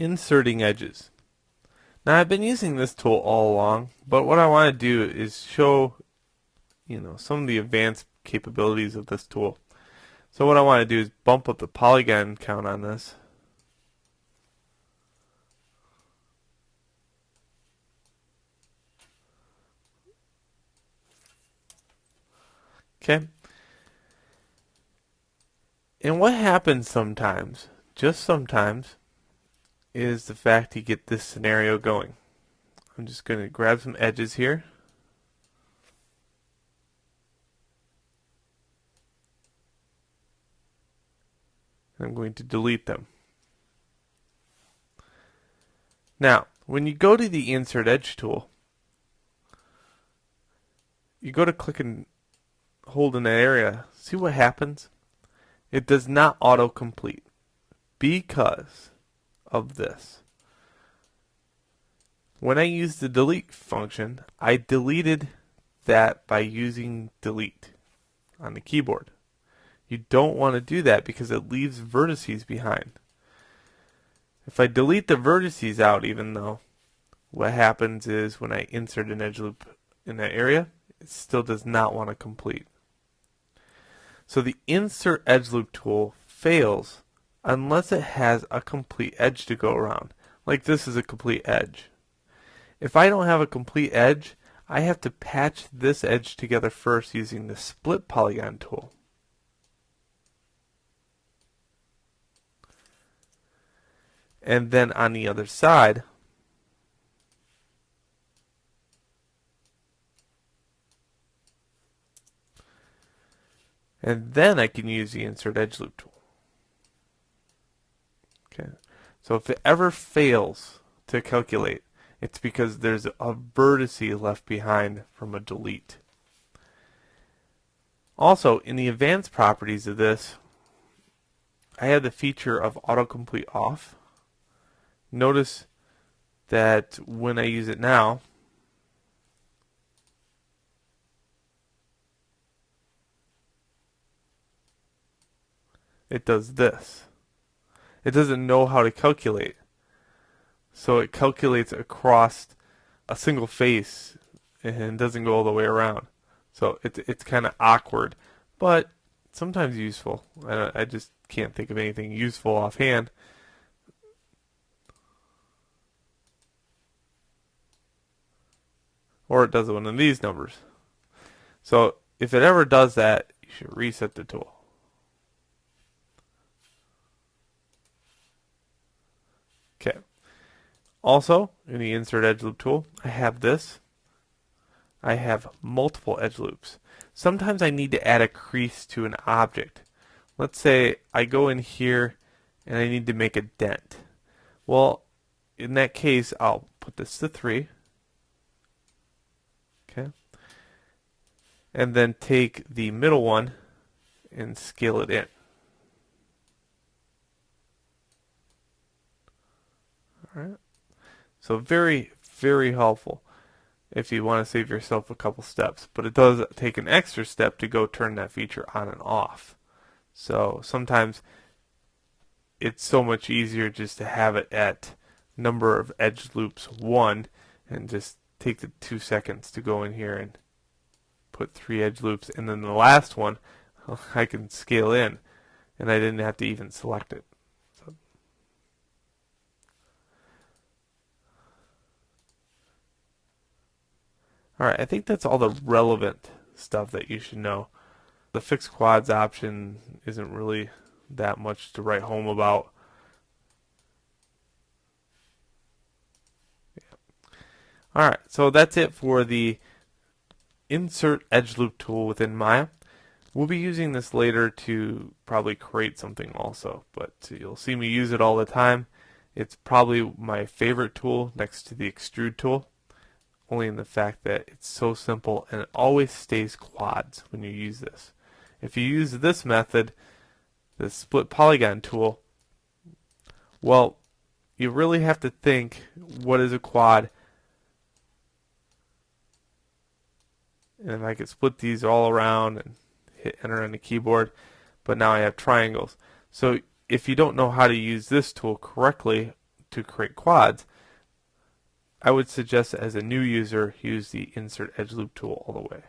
Inserting edges. Now I've been using this tool all along, but what I want to do is show some of the advanced capabilities of this tool. So what I want to do is bump up the polygon count on this. Okay. And what happens sometimes, just sometimes, is the fact you get this scenario going. I'm just going to grab some edges here. I'm going to delete them. Now, when you go to the Insert Edge tool, you go to click and hold in that area. See what happens? It does not autocomplete because of this. When I use the delete function, I deleted that by using delete on the keyboard. You don't want to do that because it leaves vertices behind. If I delete the vertices out, even though, what happens is when I insert an edge loop in that area, it still does not want to complete. So the Insert Edge Loop tool fails unless it has a complete edge to go around. Like this is a complete edge. If I don't have a complete edge, I have to patch this edge together first using the Split Polygon tool. And then on the other side, and then I can use the Insert Edge Loop tool. Okay. So if it ever fails to calculate, it's because there's a vertice left behind from a delete. Also, in the advanced properties of this, I have the feature of autocomplete off. Notice that when I use it now, it does this. It doesn't know how to calculate. So it calculates across a single face and doesn't go all the way around. So it's kind of awkward, but sometimes useful. I just can't think of anything useful offhand. Or it does one of these numbers. So if it ever does that, you should reset the tool. Okay. Also, in the Insert Edge Loop tool, I have this. I have multiple edge loops. Sometimes I need to add a crease to an object. Let's say I go in here and I need to make a dent. Well, in that case, I'll put this to 3. Okay. And then take the middle one and scale it in. Alright. So very, very helpful if you want to save yourself a couple steps. But it does take an extra step to go turn that feature on and off. So sometimes it's so much easier just to have it at number of edge loops 1 and just take the 2 seconds to go in here and put 3 edge loops, and then the last one I can scale in and I didn't have to even select it. So, alright, I think that's all the relevant stuff that you should know. The fixed quads option isn't really that much to write home about. Alright, so that's it for the Insert Edge Loop tool within Maya. We'll be using this later to probably create something also, but you'll see me use it all the time. It's probably my favorite tool next to the Extrude tool, only in the fact that it's so simple and it always stays quads when you use this. If you use this method, the Split Polygon tool, well, you really have to think, what is a quad? And if I could split these all around and hit enter on the keyboard, but now I have triangles. So if you don't know how to use this tool correctly, to create quads, I would suggest as a new user use the Insert Edge Loop tool all the way.